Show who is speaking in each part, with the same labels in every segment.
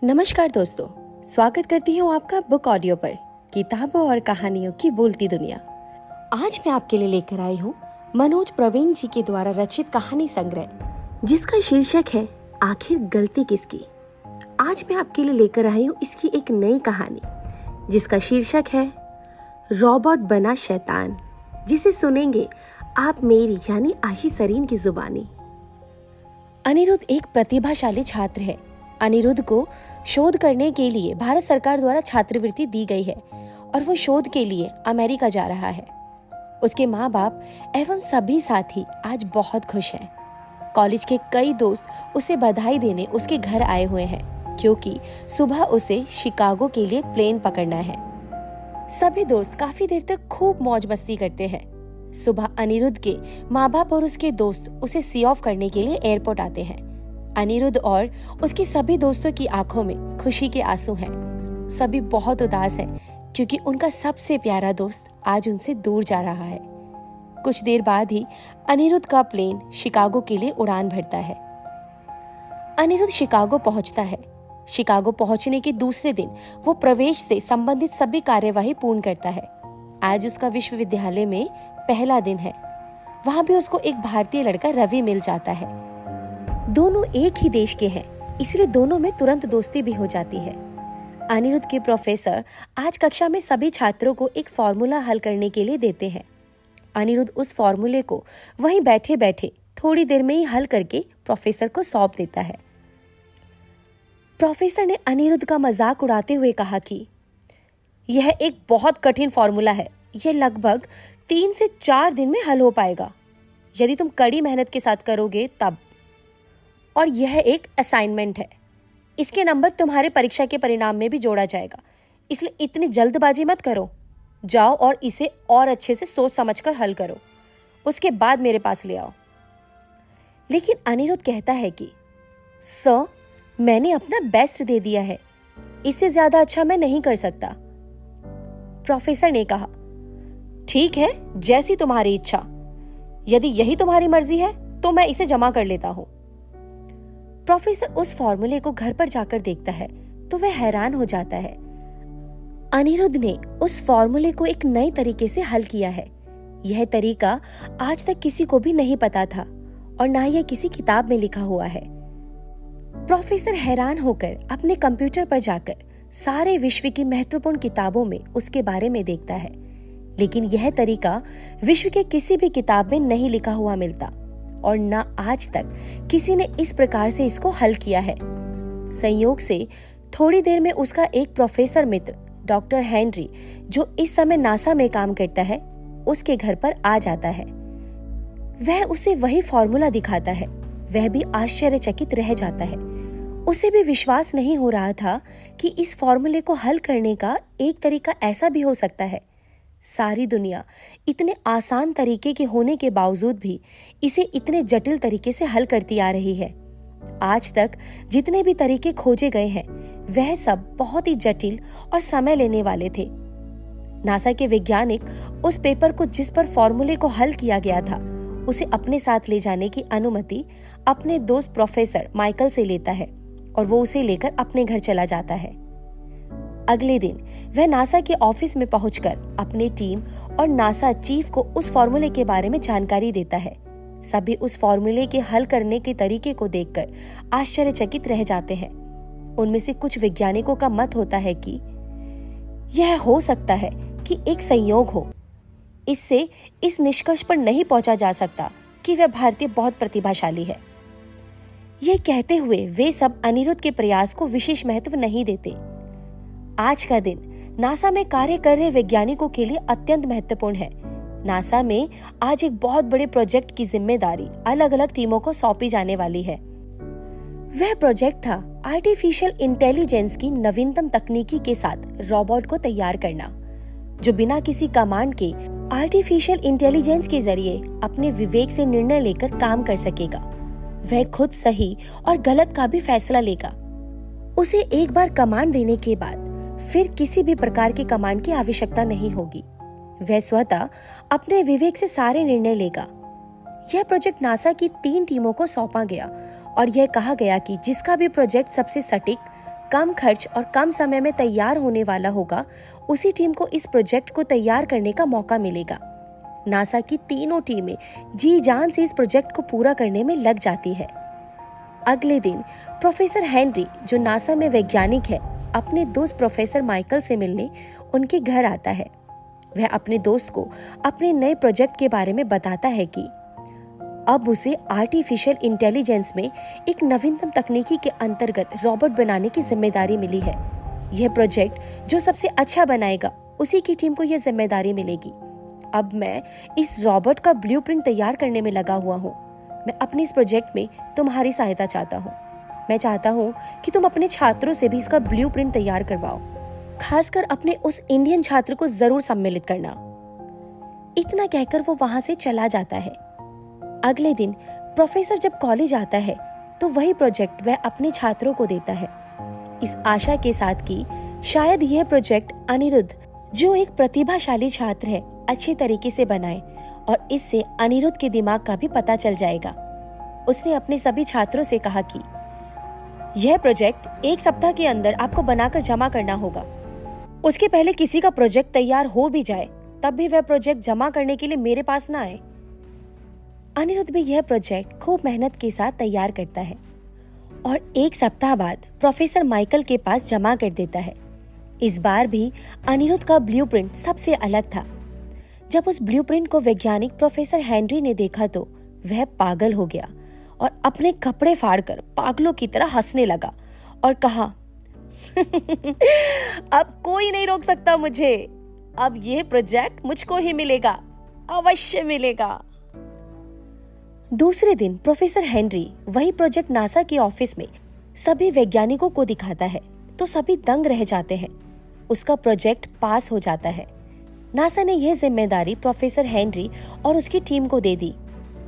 Speaker 1: नमस्कार दोस्तों, स्वागत करती हूँ आपका बुक ऑडियो पर किताबों और कहानियों की बोलती दुनिया। आज मैं आपके लिए लेकर आई हूँ मनोज प्रवीण जी के द्वारा रचित कहानी संग्रह, जिसका शीर्षक है आखिर गलती किसकी। आज मैं आपके लिए लेकर आई हूँ इसकी एक नई कहानी, जिसका शीर्षक है रॉबोट बना शैतान, जिसे सुनेंगे आप मेरी यानी आशी सरीन की जुबानी। अनिरुद्ध एक प्रतिभाशाली छात्र है। अनिरुद्ध को शोध करने के लिए भारत सरकार द्वारा छात्रवृत्ति दी गई है और वो शोध के लिए अमेरिका जा रहा है। उसके माँ बाप एवं सभी साथी आज बहुत खुश हैं। कॉलेज के कई दोस्त उसे बधाई देने उसके घर आए हुए हैं, क्योंकि सुबह उसे शिकागो के लिए प्लेन पकड़ना है। सभी दोस्त काफी देर तक खूब मौज मस्ती करते हैं। सुबह अनिरुद्ध के माँ बाप और उसके दोस्त उसे सी ऑफ करने के लिए एयरपोर्ट आते हैं। अनिरुद्ध और उसके सभी दोस्तों की आंखों में खुशी के आंसू हैं। सभी बहुत उदास हैं, क्योंकि उनका सबसे प्यारा दोस्त आज उनसे दूर जा रहा है। कुछ देर बाद ही अनिरुद्ध का प्लेन शिकागो के लिए उड़ान भरता है। अनिरुद्ध शिकागो पहुंचता है। शिकागो पहुंचने के दूसरे दिन वो प्रवेश से संबंधित सभी कार्यवाही पूर्ण करता है। आज उसका विश्वविद्यालय में पहला दिन है। वहां भी उसको एक भारतीय लड़का रवि मिल जाता है। दोनों एक ही देश के हैं, इसलिए दोनों में तुरंत दोस्ती भी हो जाती है। अनिरुद्ध के प्रोफेसर आज कक्षा में सभी छात्रों को एक फॉर्मूला हल करने के लिए देते हैं। अनिरुद्ध उस फॉर्मूले को वहीं बैठे बैठे थोड़ी देर में ही हल करके प्रोफेसर को सौंप देता है। प्रोफेसर ने अनिरुद्ध का मजाक उड़ाते हुए कहा कि यह एक बहुत कठिन फॉर्मूला है, यह लगभग 3 से 4 दिन में हल हो पाएगा, यदि तुम कड़ी मेहनत के साथ करोगे तब। और यह एक असाइनमेंट है, इसके नंबर तुम्हारे परीक्षा के परिणाम में भी जोड़ा जाएगा, इसलिए इतनी जल्दबाजी मत करो। जाओ और इसे और अच्छे से सोच समझकर हल करो, उसके बाद मेरे पास ले आओ। लेकिन अनिरुद्ध कहता है कि सर, मैंने अपना बेस्ट दे दिया है, इससे ज्यादा अच्छा मैं नहीं कर सकता। प्रोफेसर ने कहा, ठीक है, जैसी तुम्हारी इच्छा। यदि यही तुम्हारी मर्जी है तो मैं इसे जमा कर लेता हूं। प्रोफेसर उस फॉर्मूले को घर पर जाकर देखता है तो वह हैरान हो जाता है। अनिरुद्ध ने उस फॉर्मूले को एक नए तरीके से हल किया है। यह तरीका आज तक किसी को भी नहीं पता था और ना यह किसी किताब में लिखा हुआ है। प्रोफेसर हैरान होकर अपने कंप्यूटर पर जाकर सारे विश्व की महत्वपूर्ण किताबों में उसके बारे में देखता है, लेकिन यह तरीका विश्व के किसी भी किताब में नहीं लिखा हुआ मिलता और न आज तक किसी ने इस प्रकार से इसको हल किया है। संयोग से थोड़ी देर में उसका एक प्रोफेसर मित्र डॉक्टर हेनरी, जो इस समय नासा में काम करता है, उसके घर पर आ जाता है। वह उसे वही फॉर्मूला दिखाता है। वह भी आश्चर्यचकित रह जाता है। उसे भी विश्वास नहीं हो रहा था कि इस फॉर्मूले को हल करने का एक तरीका ऐसा भी हो सकता है। सारी दुनिया इतने आसान तरीके के होने के बावजूद भी इसे इतने जटिल तरीके से हल करती आ रही है। आज तक जितने भी तरीके खोजे गए हैं, वह सब बहुत ही जटिल और समय लेने वाले थे। नासा के वैज्ञानिक उस पेपर को जिस पर फॉर्मूले को हल किया गया था, उसे अपने साथ ले जाने की अनुमति अपने दोस्त प्रोफेसर माइकल से लेता है और वो उसे लेकर अपने घर चला जाता है। अगले दिन वह नासा के ऑफिस में पहुंचकर अपनी टीम और नासा चीफ को उस फॉर्मूले के बारे में जानकारी देता है। सभी उस फॉर्मूले के हल करने के तरीके को देखकर आश्चर्यचकित रह जाते हैं। उनमें से कुछ वैज्ञानिकों का मत होता है कि यह हो सकता है कि एक संयोग हो। इससे इस निष्कर्ष पर नहीं पहुंचा जा सकता कि वह भारतीय बहुत प्रतिभाशाली है। यह कहते हुए वे सब अनिरुद्ध के प्रयास को विशेष महत्व नहीं देते। आज का दिन नासा में कार्य कर रहे वैज्ञानिकों के लिए अत्यंत महत्वपूर्ण है। नासा में आज एक बहुत बड़े प्रोजेक्ट की जिम्मेदारी अलग अलग टीमों को सौंपी जाने वाली है। वह प्रोजेक्ट था आर्टिफिशियल इंटेलिजेंस की नवीनतम तकनीकी के साथ रोबोट को तैयार करना, जो बिना किसी कमांड के आर्टिफिशियल इंटेलिजेंस के जरिए अपने विवेक से निर्णय लेकर काम कर सकेगा। वह खुद सही और गलत का भी फैसला लेगा। उसे एक बार कमांड देने के बाद फिर किसी भी प्रकार की कमांड की आवश्यकता नहीं होगी। वह स्वतः अपने विवेक से सारे निर्णय लेगा। यह प्रोजेक्ट नासा की 3 टीमों को सौंपा गया और यह कहा गया कि जिसका भी प्रोजेक्ट सबसे सटीक, कम खर्च और कम समय में तैयार होने वाला होगा, उसी टीम को इस प्रोजेक्ट को तैयार करने का मौका मिलेगा। नासा की तीनों टीमें जी जान से इस प्रोजेक्ट को पूरा करने में लग जाती है। अगले दिन प्रोफेसर हेनरी, जो नासा में वैज्ञानिक है, अपने दोस्त प्रोफेसर माइकल से मिलने उनके घर आता है। वह अपने दोस्त को अपने नए प्रोजेक्ट के बारे में बताता है कि अब उसे आर्टिफिशियल इंटेलिजेंस में एक नवीनतम तकनीकी के अंतर्गत रोबोट बनाने की जिम्मेदारी मिली है। यह प्रोजेक्ट जो सबसे अच्छा बनाएगा, उसी की टीम को यह जिम्मेदारी मिलेगी। अब मैं इस रोबोट का ब्लूप्रिंट तैयार करने में लगा हुआ हूँ। मैं अपने इस प्रोजेक्ट में तुम्हारी सहायता चाहता हूँ। मैं चाहता हूँ कि तुम अपने छात्रों से भी इसका ब्लूप्रिंट तैयार करवाओ, खासकर अपने उस इंडियन छात्र को जरूर सम्मिलित करना। इतना कहकर वो वहां से चला जाता है। अगले दिन प्रोफेसर जब कॉलेज आता है तो वही प्रोजेक्ट वह अपने छात्रों को देता है, इस आशा के साथ कि शायद यह प्रोजेक्ट अनिरुद्ध, जो एक प्रतिभाशाली छात्र है, अच्छे तरीके से बनाए और इससे अनिरुद्ध के दिमाग का भी पता चल जाएगा। उसने अपने सभी छात्रों से कहा कि यह प्रोजेक्ट 1 सप्ताह के अंदर आपको बनाकर जमा करना होगा। उसके पहले किसी का प्रोजेक्ट तैयार हो भी जाए तब भी वह प्रोजेक्ट जमा करने के लिए मेरे पास ना आए। अनिरुद्ध भी यह प्रोजेक्ट खूब मेहनत के साथ तैयार करता है और 1 सप्ताह बाद प्रोफेसर माइकल के पास जमा कर देता है। इस बार भी अनिरुद्ध का ब्लूप्रिंट सबसे अलग था। जब उस ब्लूप्रिंट को वैज्ञानिक प्रोफेसर हेनरी ने देखा तो वह पागल हो गया और अपने कपड़े फाड़कर पागलों की तरह हंसने लगा और कहा, अब कोई नहीं रोक सकता मुझे। अब यह प्रोजेक्ट मुझको ही मिलेगा, अवश्य मिलेगा। दूसरे दिन प्रोफेसर हेनरी वही प्रोजेक्ट नासा के ऑफिस में सभी वैज्ञानिकों को दिखाता है तो सभी दंग रह जाते हैं। उसका प्रोजेक्ट पास हो जाता है। नासा ने यह जिम्मेदारी प्रोफेसर हेनरी और उसकी टीम को दे दी।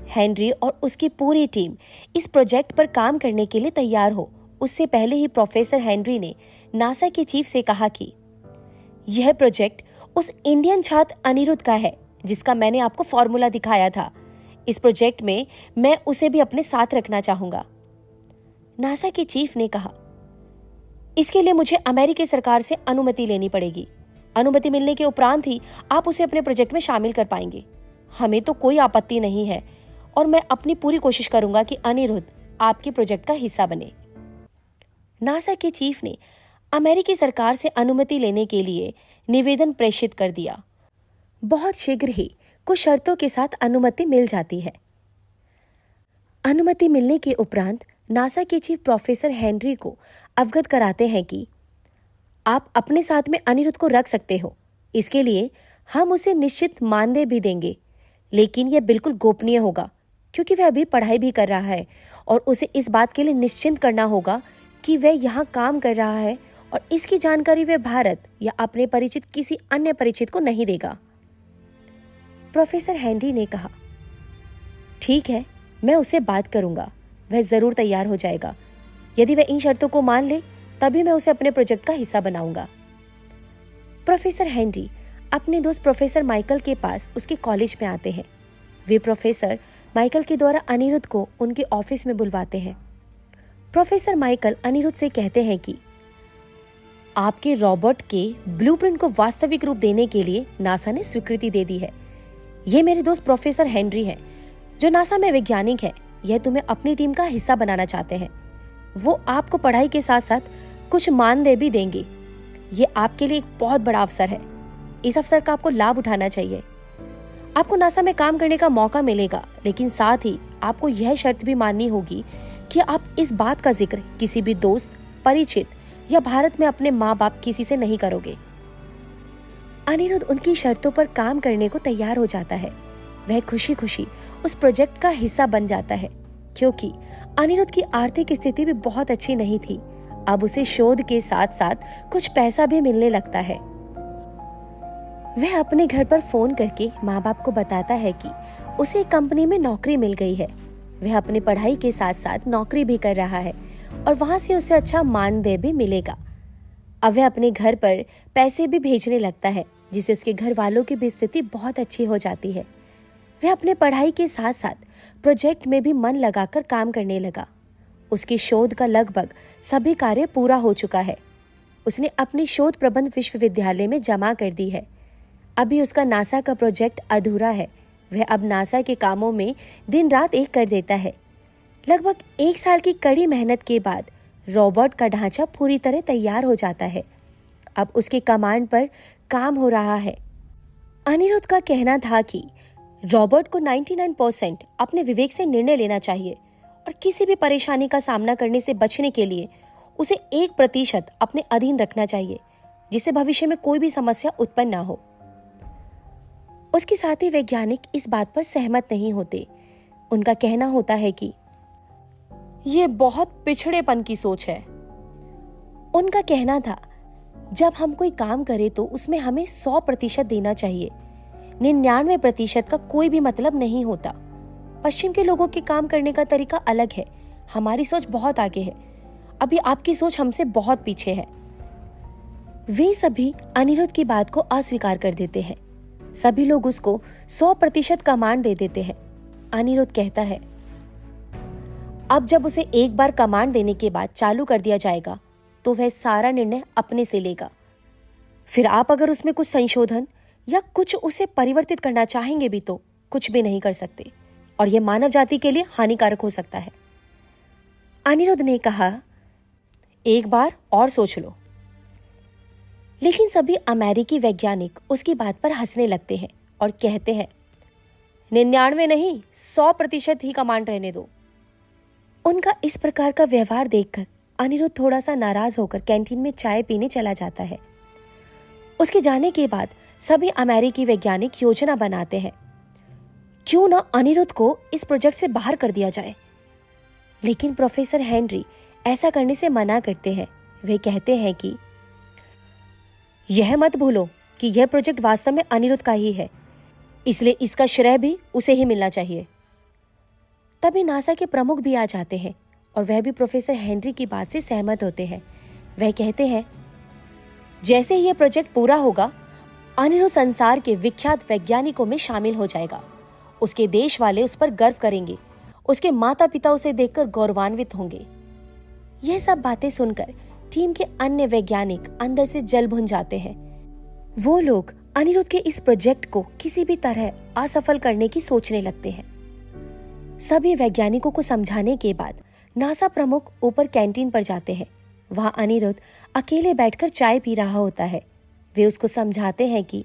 Speaker 1: हेनरी और उसकी पूरी टीम इस प्रोजेक्ट पर काम करने के लिए तैयार हो, उससे पहले ही प्रोफेसर हेनरी ने नासा के चीफ से कहा कि यह प्रोजेक्ट उस इंडियन छात्र अनिरुद्ध का है जिसका मैंने आपको फॉर्मूला दिखाया था। इस प्रोजेक्ट में मैं उसे भी अपने साथ रखना चाहूंगा। नासा के चीफ ने कहा, इसके लिए मुझे अमेरिकी सरकार से अनुमति लेनी पड़ेगी। अनुमति मिलने के उपरांत ही आप उसे अपने प्रोजेक्ट में शामिल कर पाएंगे। हमें तो कोई आपत्ति नहीं है और मैं अपनी पूरी कोशिश करूंगा कि अनिरुद्ध आपके प्रोजेक्ट का हिस्सा बने। नासा के चीफ ने अमेरिकी सरकार से अनुमति लेने के लिए निवेदन प्रेषित कर दिया। बहुत शीघ्र ही कुछ शर्तों के साथ अनुमति मिल जाती है। अनुमति मिलने के उपरांत नासा के चीफ प्रोफेसर हेनरी को अवगत कराते हैं कि आप अपने साथ में अनिरुद्ध को रख सकते हो। इसके लिए हम उसे निश्चित मानदेय भी देंगे, लेकिन यह बिल्कुल गोपनीय होगा क्योंकि वह अभी पढ़ाई भी कर रहा है और उसे इस बात के लिए निश्चिंत करना होगा कि वह यहाँ काम कर रहा है और इसकी जानकारी वह भारत या अपने परिचित किसी अन्य परिचित को नहीं देगा। प्रोफेसर हेनरी ने कहा, ठीक है, मैं उससे बात करूंगा, वह जरूर तैयार हो जाएगा। यदि वह इन शर्तों को मान ले तभी मैं उसे अपने प्रोजेक्ट का हिस्सा बनाऊंगा। प्रोफेसर हेनरी अपने दोस्त प्रोफेसर माइकल के पास उसके कॉलेज में आते हैं। वे प्रोफेसर माइकल के द्वारा अनिरुद्ध को उनके ऑफिस में बुलवाते हैं। प्रोफेसर माइकल अनिरुद्ध से कहते हैं कि आपके रोबोट के ब्लूप्रिंट को वास्तविक रूप देने के लिए नासा ने स्वीकृति दे दी है। ये मेरे दोस्त प्रोफेसर हेनरी हैं, जो नासा में वैज्ञानिक है। यह तुम्हें अपनी टीम का हिस्सा बनाना चाहते हैं। वो आपको पढ़ाई के साथ साथ कुछ मानदेय भी देंगे। ये आपके लिए एक बहुत बड़ा अवसर है। इस अवसर का आपको लाभ उठाना चाहिए। आपको नासा में काम करने का मौका मिलेगा, लेकिन साथ ही आपको यह शर्त भी माननी होगी कि आप इस बात का जिक्र किसी भी दोस्त, परिचित या भारत में अपने माँ बाप किसी से नहीं करोगे। अनिरुद्ध उनकी शर्तों पर काम करने को तैयार हो जाता है। वह खुशी खुशी उस प्रोजेक्ट का हिस्सा बन जाता है क्योंकि अनिरुद्ध की आर्थिक स्थिति भी बहुत अच्छी नहीं थी। अब उसे शोध के साथ साथ कुछ पैसा भी मिलने लगता है। वह अपने घर पर फोन करके माँ बाप को बताता है कि उसे एक कंपनी में नौकरी मिल गई है। वह अपनी पढ़ाई के साथ साथ नौकरी भी कर रहा है और वहां से उसे अच्छा मानदेय भी मिलेगा। अब वह अपने घर पर पैसे भी भेजने लगता है, जिससे उसके घर वालों की भी स्थिति बहुत अच्छी हो जाती है। वह अपने पढ़ाई के साथ साथ प्रोजेक्ट में भी मन लगाकर काम करने लगा। उसकी शोध का लगभग सभी कार्य पूरा हो चुका है। उसने अपनी शोध प्रबंध विश्वविद्यालय में जमा कर दी है। अभी उसका नासा का प्रोजेक्ट अधूरा है। वह अब नासा के कामों में दिन रात एक कर देता है। लगभग 1 साल की कड़ी मेहनत के बाद रोबोट का ढांचा पूरी तरह तैयार हो जाता है। अब उसके कमांड पर काम हो रहा है। अनिरुद्ध का कहना था कि रोबोट को 99% अपने विवेक से निर्णय लेना चाहिए और किसी भी परेशानी का सामना करने से बचने के लिए उसे 1% अपने अधीन रखना चाहिए, जिससे भविष्य में कोई भी समस्या उत्पन्न ना हो। उसके साथी वैज्ञानिक इस बात पर सहमत नहीं होते। उनका कहना होता है कि ये बहुत पिछड़ेपन की सोच है। उनका कहना था, जब हम कोई काम करें तो उसमें हमें 100% देना चाहिए। 99% का कोई भी मतलब नहीं होता। पश्चिम के लोगों के काम करने का तरीका अलग है। हमारी सोच बहुत आगे है। अभी आपकी सोच हमसे बहुत पीछे है। वे सभी अनिरुद्ध की बात को अस्वीकार कर देते हैं। सभी लोग उसको 100% कमांड दे देते हैं। अनिरुद्ध कहता है, अब जब उसे एक बार कमांड देने के बाद चालू कर दिया जाएगा तो वह सारा निर्णय अपने से लेगा। फिर आप अगर उसमें कुछ संशोधन या कुछ उसे परिवर्तित करना चाहेंगे भी तो कुछ भी नहीं कर सकते और यह मानव जाति के लिए हानिकारक हो सकता है। अनिरुद्ध ने कहा, एक बार और सोच लो। लेकिन सभी अमेरिकी वैज्ञानिक उसकी बात पर हंसने लगते हैं और कहते हैं, 99 नहीं 100% ही कमांड रहने दो। उनका इस प्रकार का व्यवहार देखकर अनिरुद्ध थोड़ा सा नाराज होकर कैंटीन में चाय पीने चला जाता है। उसके जाने के बाद सभी अमेरिकी वैज्ञानिक योजना बनाते हैं, क्यों ना अनिरुद्ध को इस प्रोजेक्ट से बाहर कर दिया जाए। लेकिन प्रोफेसर हेनरी ऐसा करने से मना करते हैं। वे कहते हैं कि यह मत भूलो कि यह प्रोजेक्ट वास्तव में अनिरुद्ध का ही है, इसलिए इसका श्रेय भी उसे ही मिलना चाहिए। तभी नासा के प्रमुख भी आ जाते हैं और वह भी प्रोफेसर हेनरी की बात से सहमत होते हैं। वह कहते हैं, जैसे ही यह प्रोजेक्ट पूरा होगा, अनिरुद्ध संसार के विख्यात वैज्ञानिकों में शामिल हो जाएगा। उसके देश वाले उस पर गर्व करेंगे। उसके माता पिता उसे देखकर गौरवान्वित होंगे। यह सब बातें सुनकर टीम के अन्य वैज्ञानिक अंदर से जल भुन जाते हैं। वो लोग अनिरुद्ध के इस प्रोजेक्ट को किसी भी तरह असफल करने की सोचने लगते हैं। सभी वैज्ञानिकों को समझाने के बाद नासा प्रमुख ऊपर कैंटीन पर जाते हैं। वहां अनिरुद्ध अकेले बैठकर चाय पी रहा होता है। वे उसको समझाते हैं कि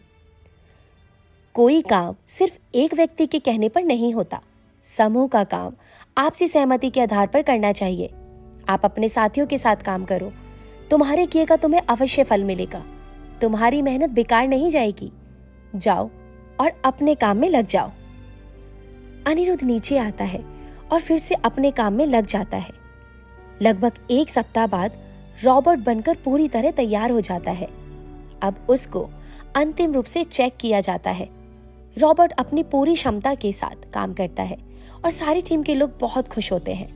Speaker 1: कोई काम सिर्फ एक व्यक्ति के कहने पर नहीं होता। समूह का काम आपसी सहमति के आधार पर करना चाहिए। आप अपने साथियों के साथ काम करो। तुम्हारे किए का तुम्हें अवश्य फल मिलेगा। तुम्हारी मेहनत बेकार नहीं जाएगी। जाओ और अपने काम में लग जाओ। अनिरुद्ध नीचे आता है और फिर से अपने काम में लग जाता है। लगभग 1 सप्ताह बाद रोबोट बनकर पूरी तरह तैयार हो जाता है। अब उसको अंतिम रूप से चेक किया जाता है। रोबोट अपनी पूरी क्षमता के साथ काम करता है और सारी टीम के लोग बहुत खुश होते हैं।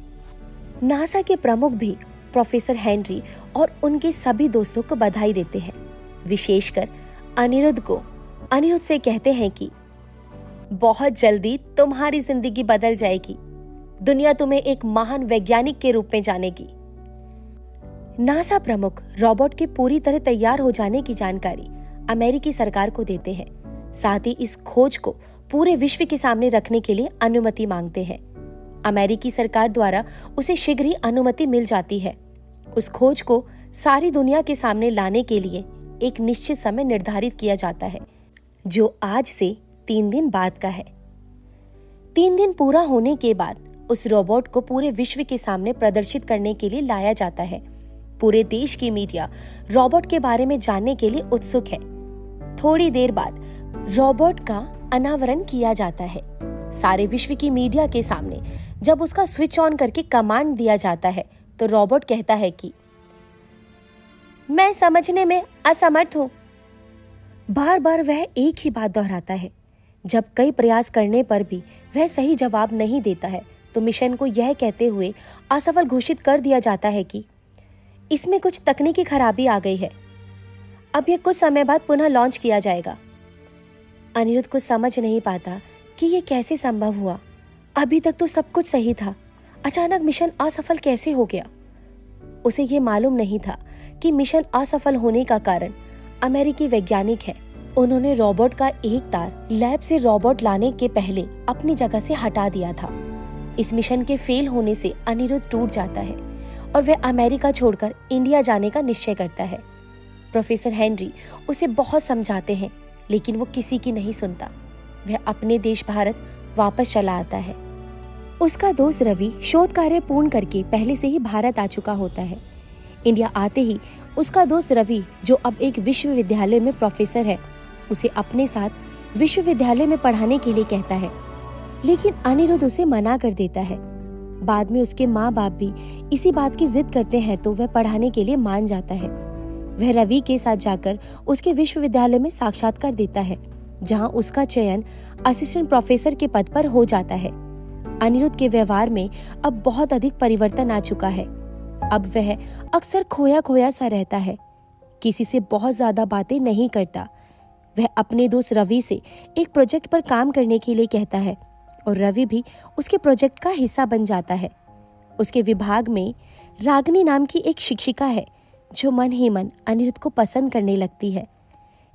Speaker 1: नासा के प्रमुख भी प्रोफेसर हेनरी और उनके सभी दोस्तों को बधाई देते हैं। विशेषकर अनिरुद्ध से कहते हैं कि बहुत जल्दी तुम्हारी जिंदगी बदल जाएगी। दुनिया तुम्हें एक महान वैज्ञानिक के रूप में जानेगी। नासा प्रमुख रोबोट के पूरी तरह तैयार हो जाने की जानकारी अमेरिकी सरकार को देते हैं। साथ ही इस खोज को पूरे विश्व के सामने रखने के लिए अनुमति मांगते हैं। अमेरिकी सरकार द्वारा उसे शीघ्र ही अनुमति मिल जाती है। उस खोज को सारी दुनिया के सामने लाने के लिए एक निश्चित समय निर्धारित किया जाता है, जो आज से 3 दिन बाद का है। 3 दिन पूरा होने के बाद उस रोबोट को पूरे विश्व के सामने प्रदर्शित करने के लिए लाया जाता है। पूरे देश की मीडिया रोबोट के बारे में जानने के लिए उत्सुक है। थोड़ी देर बाद रोबोट का अनावरण किया जाता है। सारे विश्व की मीडिया के सामने जब उसका स्विच ऑन करके कमांड दिया जाता है तो रोबोट कहता है कि मैं समझने में असमर्थ हूं। बार बार वह एक ही बात दोहराता है। जब कई प्रयास करने पर भी वह सही जवाब नहीं देता है तो मिशन को यह कहते हुए असफल घोषित कर दिया जाता है कि इसमें कुछ तकनीकी खराबी आ गई है। अब यह कुछ समय बाद पुनः लॉन्च किया जाएगा। अनिरुद्ध को समझ नहीं पाता कि यह कैसे संभव हुआ। अभी तक तो सब कुछ सही था। अचानक मिशन असफल कैसे हो गया? उसे ये मालूम नहीं था कि मिशन असफल होने का कारण अमेरिकी वैज्ञानिक है। उन्होंने रोबोट का एक तार लैब से रोबोट लाने के पहले अपनी जगह से हटा दिया था। इस मिशन के फेल होने से अनिरुद्ध टूट जाता है और वह अमेरिका छोड़कर इंडिया जाने का निश्चय करता है। प्रोफेसर हेनरी उसे बहुत समझाते हैं, लेकिन वो किसी की नहीं सुनता। वह अपने देश भारत वापस चला आता है। उसका दोस्त रवि शोध कार्य पूर्ण करके पहले से ही भारत आ चुका होता है। इंडिया आते ही उसका दोस्त रवि, जो अब एक विश्वविद्यालय में प्रोफेसर है, उसे अपने साथ विश्वविद्यालय में पढ़ाने के लिए कहता है, लेकिन अनिरुद्ध उसे मना कर देता है। बाद में उसके माँ बाप भी इसी बात की जिद करते हैं तो वह पढ़ाने के लिए मान जाता है। वह रवि के साथ जाकर उसके विश्वविद्यालय में साक्षात्कार देता है, जहाँ उसका चयन असिस्टेंट प्रोफेसर के पद पर हो जाता है। अनिरुद्ध के व्यवहार में अब बहुत अधिक परिवर्तन आ चुका है। अब वह अक्सर खोया खोया सा रहता है, किसी से बहुत ज्यादा बातें नहीं करता। वह अपने दोस्त रवि से एक प्रोजेक्ट पर काम करने के लिए कहता है और रवि भी उसके प्रोजेक्ट का हिस्सा बन जाता है। उसके विभाग में रागिनी नाम की एक शिक्षिका है, जो मन ही मन अनिरुद्ध को पसंद करने लगती है,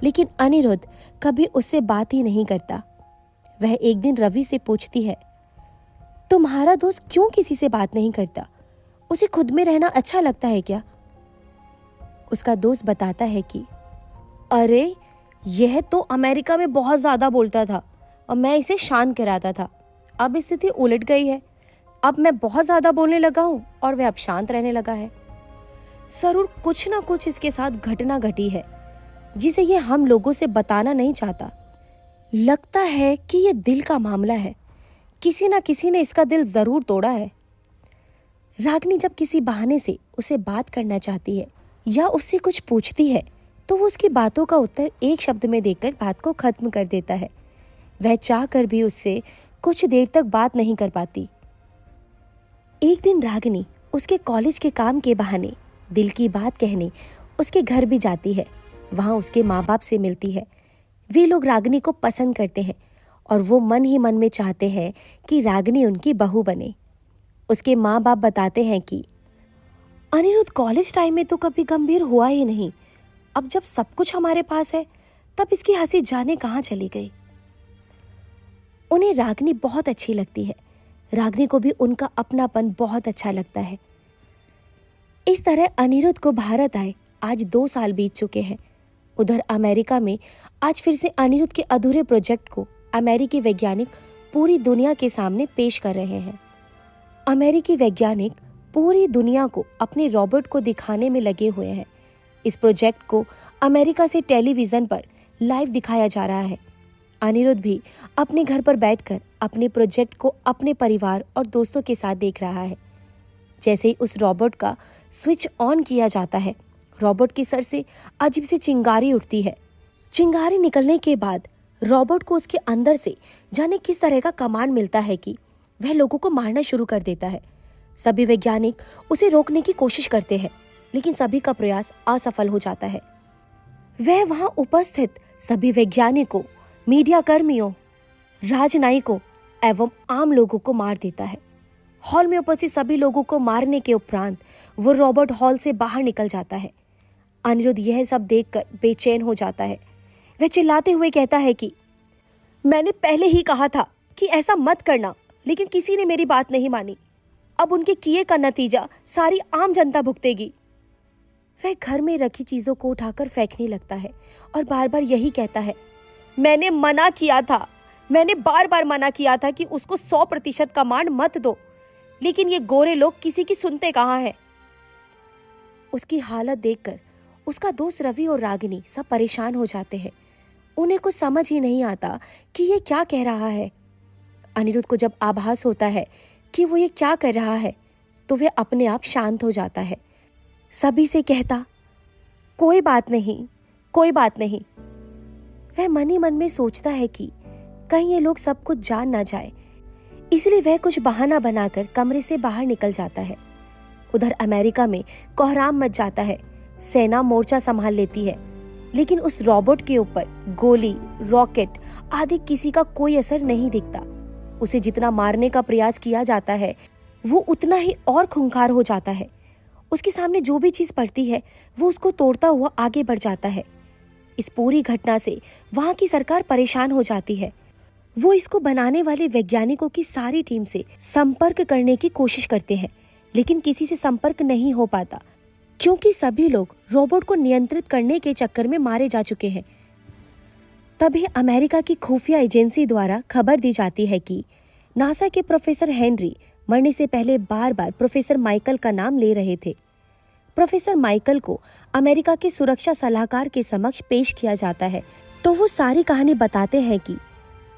Speaker 1: लेकिन अनिरुद्ध कभी उससे बात ही नहीं करता। वह एक दिन रवि से पूछती है, तुम्हारा दोस्त क्यों किसी से बात नहीं करता? उसे खुद में रहना अच्छा लगता है क्या? उसका दोस्त बताता है कि अरे, यह तो अमेरिका में बहुत ज्यादा बोलता था और मैं इसे शांत कराता था। अब स्थिति उलट गई है। अब मैं बहुत ज्यादा बोलने लगा हूं और वह अब शांत रहने लगा है। जरूर कुछ ना कुछ इसके साथ घटना घटी है, जिसे ये हम लोगों से बताना नहीं चाहता। लगता है कि यह दिल का मामला है। किसी ना किसी ने इसका दिल जरूर तोड़ा है। रागिनी जब किसी बहाने से उसे बात करना चाहती है या उससे कुछ पूछती है, तो वो उसकी बातों का उत्तर एक शब्द में देकर बात को खत्म कर देता है। वह चाहकर भी उससे कुछ देर तक बात नहीं कर पाती। एक दिन रागिनी उसके कॉलेज के काम के बहाने दिल की बात कहने उसके घर भी जाती है। वहां उसके माँ बाप से मिलती है। वे लोग रागिनी को पसंद करते हैं और वो मन ही मन में चाहते हैं कि रागिनी उनकी बहू बने। उसके माँ बाप बताते हैं कि अनिरुद्ध कॉलेज टाइम में तो कभी गंभीर हुआ ही नहीं। अब जब सब कुछ हमारे पास है, तब इसकी हंसी जाने कहाँ चली गई। उन्हें रागिनी बहुत अच्छी लगती है। रागिनी को भी उनका अपनापन बहुत अच्छा लगता है। इस तरह अनिरुद्ध को भारत आए आज 2 साल बीत चुके हैं। उधर अमेरिका में आज फिर से अनिरुद्ध के अधूरे प्रोजेक्ट को अमेरिकी वैज्ञानिक पूरी दुनिया के सामने पेश कर रहे हैं। अमेरिकी वैज्ञानिक पूरी दुनिया को अपने रोबोट को दिखाने में लगे हुए हैं। इस प्रोजेक्ट को अमेरिका से टेलीविजन पर लाइव दिखाया जा रहा है। अनिरुद्ध भी अपने घर पर बैठकर अपने प्रोजेक्ट को अपने परिवार और दोस्तों के साथ देख रहा है। जैसे ही उस रोबोट का स्विच ऑन किया जाता है, रोबोट के सर से अजीब सी चिंगारी उठती है। चिंगारी निकलने के बाद रोबोट को उसके अंदर से जाने किस तरह का कमांड मिलता है कि वह लोगों को मारना शुरू कर देता है। सभी वैज्ञानिक उसे रोकने की कोशिश करते हैं, लेकिन सभी का प्रयास असफल हो जाता है। वह वहां उपस्थित सभी वैज्ञानिकों, मीडिया कर्मियों, राजनयिकों एवं आम लोगों को मार देता है। हॉल में उपस्थित सभी लोगों को मारने के उपरांत वो रोबोट हॉल से बाहर निकल जाता है। अनिरुद्ध यह सब देखकर बेचैन हो जाता है। वह चिल्लाते हुए कहता है कि मैंने पहले ही कहा था कि ऐसा मत करना, लेकिन किसी ने मेरी बात नहीं मानी। अब उनके किए का नतीजा सारी आम जनता भुगतेगी। वह घर में रखी चीजों को उठाकर फेंकने लगता है और बार बार यही कहता है, मैंने मना किया था, मैंने बार बार मना किया था कि उसको 100% कमांड मत दो, लेकिन ये गोरे लोग किसी की सुनते कहाँ हैं। उसकी हालत देखकर उसका दोस्त रवि और रागिनी सब परेशान हो जाते हैं। उन्हें कुछ समझ ही नहीं आता कि ये क्या कह रहा है। अनिरुद्ध को जब आभास होता है कि वो ये क्या कर रहा है, तो वह अपने आप शांत हो जाता है। सभी से कहता, कोई बात नहीं, कोई बात नहीं। वह मन ही मन में सोचता है कि कहीं ये लोग सब कुछ जान ना जाए, इसलिए वह कुछ बहाना बनाकर कमरे से बाहर निकल जाता है। उधर अमेरिका में कोहराम मच जाता है। सेना मोर्चा संभाल लेती है, लेकिन उस रोबोट के ऊपर गोली, रॉकेट आदि किसी का कोई असर नहीं दिखता। उसे जितना मारने का प्रयास किया जाता है, वो उतना ही और खूंखार हो जाता है। उसके सामने जो भी चीज पड़ती है वो उसको तोड़ता हुआ आगे बढ़ जाता है। इस पूरी घटना से वहां की सरकार परेशान हो जाती है। वो इसको बनाने वाले वैज्ञानिकों की सारी टीम से संपर्क करने की कोशिश करते हैं, लेकिन किसी से संपर्क नहीं हो पाता, क्योंकि सभी लोग रोबोट को नियंत्रित करने के चक्कर में मारे जा चुके हैं। तभी अमेरिका की खुफिया एजेंसी द्वारा खबर दी जाती है कि नासा के प्रोफेसर हेनरी मरने से पहले बार बार प्रोफेसर माइकल का नाम ले रहे थे। प्रोफेसर माइकल को अमेरिका के सुरक्षा सलाहकार के समक्ष पेश किया जाता है, तो वो सारी कहानी बताते हैं कि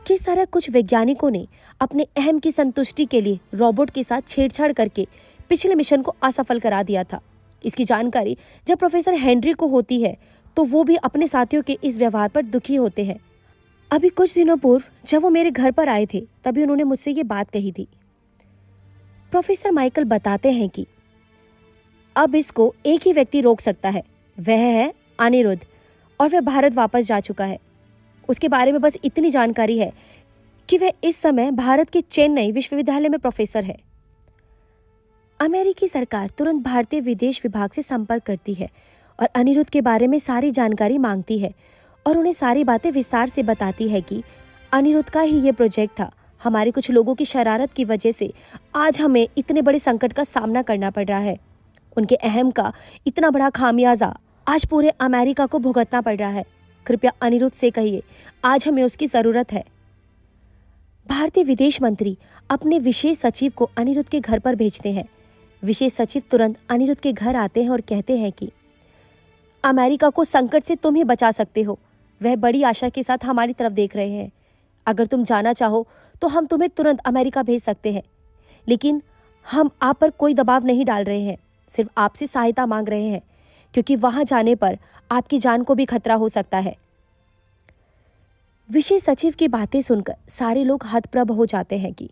Speaker 1: किस तरह कुछ वैज्ञानिकों ने अपने अहम की संतुष्टि के लिए रोबोट के साथ छेड़छाड़ करके पिछले मिशन को असफल करा दिया था। इसकी जानकारी जब प्रोफेसर हेनरी को होती है तो वो भी अपने साथियों के इस व्यवहार पर दुखी होते हैं। अभी कुछ दिनों पूर्व जब वो मेरे घर पर आए थे तभी उन्होंने मुझसे ये बात कही थी। प्रोफेसर माइकल बताते हैं कि अब इसको एक ही व्यक्ति रोक सकता है, वह है अनिरुद्ध, और वह भारत वापस जा चुका है। उसके बारे में बस इतनी जानकारी है कि वह इस समय भारत के चेन्नई विश्वविद्यालय में प्रोफेसर है। अमेरिकी सरकार तुरंत भारतीय विदेश विभाग से संपर्क करती है और अनिरुद्ध के बारे में सारी जानकारी मांगती है और उन्हें सारी बातें विस्तार से बताती है कि अनिरुद्ध का ही ये प्रोजेक्ट था। हमारे कुछ लोगों की शरारत की वजह से आज हमें इतने बड़े संकट का सामना करना पड़ रहा है। उनके अहम का इतना बड़ा खामियाजा आज पूरे अमेरिका को भुगतना पड़ रहा है। कृपया अनिरुद्ध से कहिए, आज हमें उसकी जरूरत है। भारतीय विदेश मंत्री अपने विशेष सचिव को अनिरुद्ध के घर पर भेजते हैं। विशेष सचिव तुरंत अनिरुद्ध के घर आते हैं और कहते हैं कि अमेरिका को संकट से तुम ही बचा सकते हो। वह बड़ी आशा के साथ हमारी तरफ देख रहे हैं। अगर तुम जाना चाहो तो हम तुम्हें तुरंत अमेरिका भेज सकते हैं, लेकिन हम आप पर कोई दबाव नहीं डाल रहे हैं, सिर्फ आपसे सहायता मांग रहे हैं, क्योंकि वहां जाने पर आपकी जान को भी खतरा हो सकता है। विशेष सचिव की बातें सुनकर सारे लोग हतप्रभ हो जाते हैं कि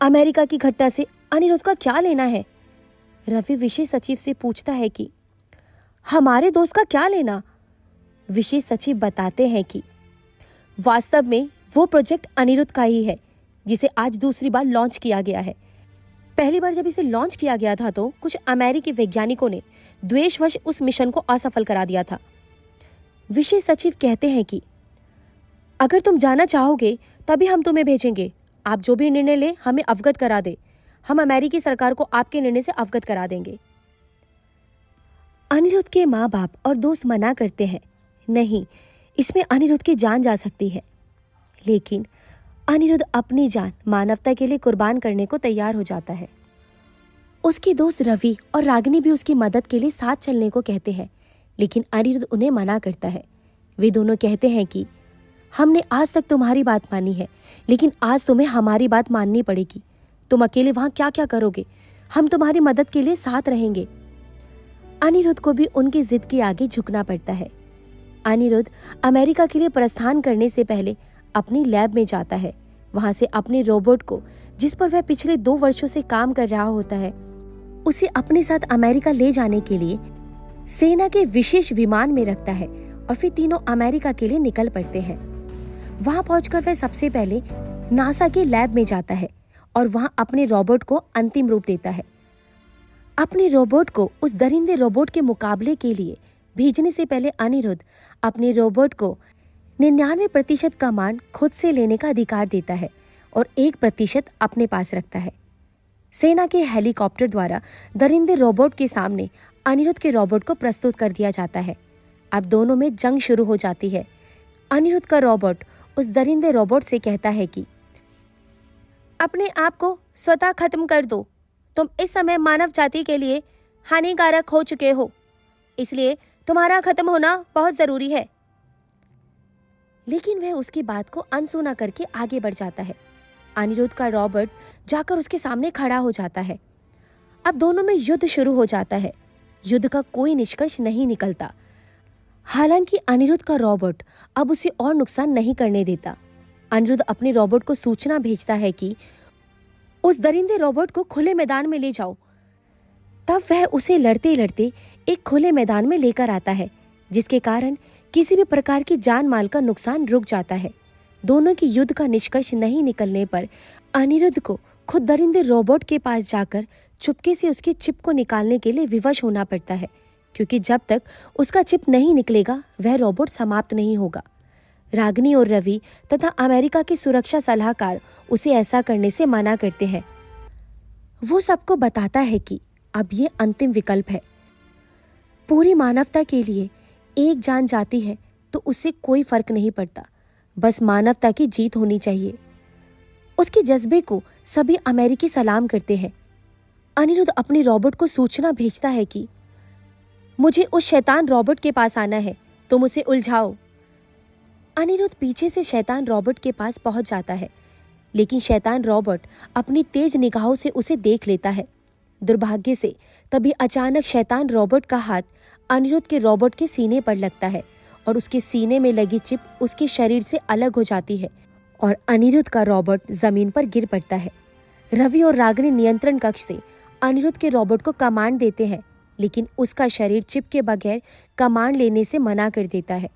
Speaker 1: अमेरिका की घटना से अनिरुद्ध का क्या लेना है। रवि विशेष सचिव से पूछता है कि हमारे दोस्त का क्या लेना। विशेष सचिव बताते हैं कि वास्तव में वो प्रोजेक्ट अनिरुद्ध का ही है, जिसे आज दूसरी बार लॉन्च किया गया है। पहली बार जब इसे लॉन्च किया गया था तो कुछ अमेरिकी वैज्ञानिकों ने द्वेषवश उस मिशन को असफल करा दिया था। विशेष सचिव कहते हैं कि अगर तुम जाना चाहोगे तभी हम तुम्हें भेजेंगे। आप जो भी निर्णय ले हमें अवगत करा दे। हम अमेरिकी सरकार को आपके निर्णय से अवगत करा देंगे। अनिरुद्ध के माँ बाप और दोस्त मना करते हैं, नहीं, इसमें अनिरुद्ध की जान जा सकती है। लेकिन अनिरुद्ध अपनी जान मानवता के लिए कुर्बान करने को तैयार हो जाता है। उसके दोस्त रवि और रागिनी भी उसकी मदद के लिए साथ चलने को कहते हैं, लेकिन अनिरुद्ध उन्हें मना करता है। वे दोनों कहते हैं कि हमने आज तक तुम्हारी बात मानी है, लेकिन आज तुम्हें हमारी बात माननी पड़ेगी। तुम अकेले वहां क्या क्या करोगे? हम तुम्हारी मदद के लिए साथ रहेंगे। अनिरुद्ध को भी उनकी जिद के आगे झुकना पड़ता है। अनिरुद्ध अमेरिका के लिए प्रस्थान करने से पहले अपनी लैब में जाता है। वहां से अपने रोबोट को, जिस पर वह पिछले 2 वर्षों से काम कर रहा होता है, उसे अपने साथ अमेरिका ले जाने के लिए सेना के विशेष विमान में रखता है और फिर तीनों अमेरिका के लिए निकल पड़ते हैं। वहां पहुंचकर वह सबसे पहले नासा के लैब में जाता है और वहां अपने रोबोट को अंतिम रूप देता है। अपने रोबोट को उस दरिंदे रोबोट के मुकाबले के लिए भेजने से पहले अनिरुद्ध अपने रोबोट को 99% कमांड खुद से लेने का अधिकार देता है और 1% अपने पास रखता है। सेना के हेलीकॉप्टर द्वारा दरिंदे रोबोट के सामने अनिरुद्ध के रोबोट को प्रस्तुत कर दिया जाता है। अब दोनों में जंग शुरू हो जाती है। अनिरुद्ध का रोबोट उस दरिंदे रोबोट से कहता है कि अपने आप को स्वतः खत्म कर दो। तुम इस समय मानव जाति के लिए हानिकारक हो चुके हो, इसलिए तुम्हारा खत्म होना बहुत जरूरी है। लेकिन वह उसकी बात को अनसुना करके आगे बढ़ जाता है। अनिरुद्ध का रोबोट जाकर उसके सामने खड़ा हो जाता है। अब दोनों में युद्ध शुरू हो जाता है। युद्ध का कोई निष्कर्ष नहीं निकलता। हालांकि अनिरुद्ध का रोबोट अब उसे और नुकसान नहीं करने देता। अनिरुद्ध अपने रोबोट को सूचना भेजता है कि उस दरिंदे रोबोट को खुले मैदान में ले जाओ। तब वह उसे लड़ते लड़ते एक खुले मैदान में लेकर आता है, जिसके कारण किसी भी प्रकार की जान माल का नुकसान रुक जाता है। दोनों की युद्ध का निष्कर्ष नहीं निकलने पर अनिरुद्ध को खुद दरिंदे रोबोट के पास जाकर चुपके से उसकी चिप को निकालने के लिए विवश होना पड़ता है, क्योंकि जब तक उसका चिप नहीं निकलेगा वह रोबोट समाप्त नहीं होगा। रागिनी और रवि तथा अमेरिका के सुरक्षा सलाहकार उसे ऐसा करने से मना करते हैं। वो सबको बताता है कि अब ये अंतिम विकल्प है। पूरी मानवता के लिए एक जान जाती है तो उससे कोई फर्क नहीं पड़ता, बस मानवता की जीत होनी चाहिए। उसके जज्बे को सभी अमेरिकी सलाम करते हैं। अनिरुद्ध अपने रोबोट को सूचना भेजता है कि मुझे उस शैतान रोबोट के पास आना है, तुम उसे उलझाओ। अनिरुद्ध पीछे से शैतान रोबोट के पास पहुंच जाता है, लेकिन शैतान रोबोट अपनी तेज निगाहों से उसे देख लेता है। दुर्भाग्य से तभी अचानक शैतान रोबोट का हाथ अनिरुद्ध के रोबोट के सीने पर लगता है और उसके सीने में लगी चिप उसके शरीर से अलग हो जाती है और अनिरुद्ध का रोबोट जमीन पर गिर पड़ता है। रवि और रागिनी नियंत्रण कक्ष से अनिरुद्ध के रोबोट को कमांड देते हैं, लेकिन उसका शरीर चिप के बगैर कमांड लेने से मना कर देता है।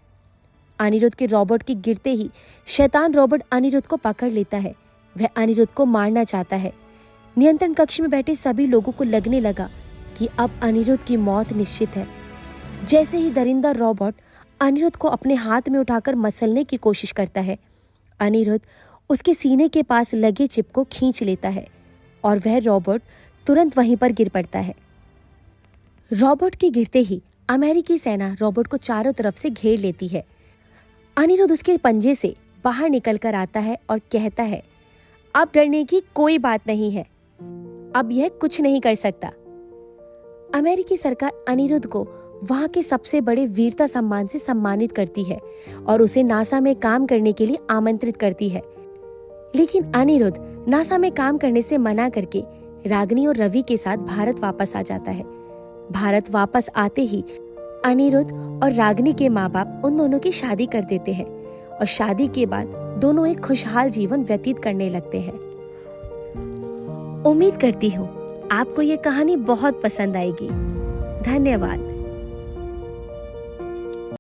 Speaker 1: अनिरुद्ध के रोबोट के गिरते ही शैतान रोबोट अनिरुद्ध को पकड़ लेता है। वह अनिरुद्ध को मारना चाहता है। नियंत्रण कक्ष में बैठे सभी लोगों को लगने लगा कि अब अनिरुद्ध की मौत निश्चित है। जैसे ही दरिंदा रोबोट अनिरुद्ध को अपने हाथ में उठाकर मसलने की कोशिश करता है, अनिरुद्ध उसके सीने के पास लगे चिप को खींच लेता है और वह रोबोट तुरंत वहीं पर गिर पड़ता है। रोबोट के गिरते ही अमेरिकी सेना रोबोट को चारों तरफ से घेर लेती है। अनिरुद्ध उसके पंजे से बाहर निकल कर आता है और कहता है, अब डरने की कोई बात नहीं है, अब यह कुछ नहीं कर सकता। अमेरिकी सरकार अनिरुद्ध को वहां के सबसे बड़े वीरता सम्मान से सम्मानित करती है और उसे नासा में काम करने के लिए आमंत्रित करती है। लेकिन अनिरुद्ध नासा में काम करने से मना करके रागिनी और रवि के साथ भारत वापस आ जाता है। भारत वापस आते ही अनिरुद्ध और रागिनी के माँ बाप उन दोनों की शादी कर देते हैं और शादी के बाद दोनों एक खुशहाल जीवन व्यतीत करने लगते हैं। उम्मीद करती हूँ आपको ये कहानी बहुत पसंद आएगी। धन्यवाद।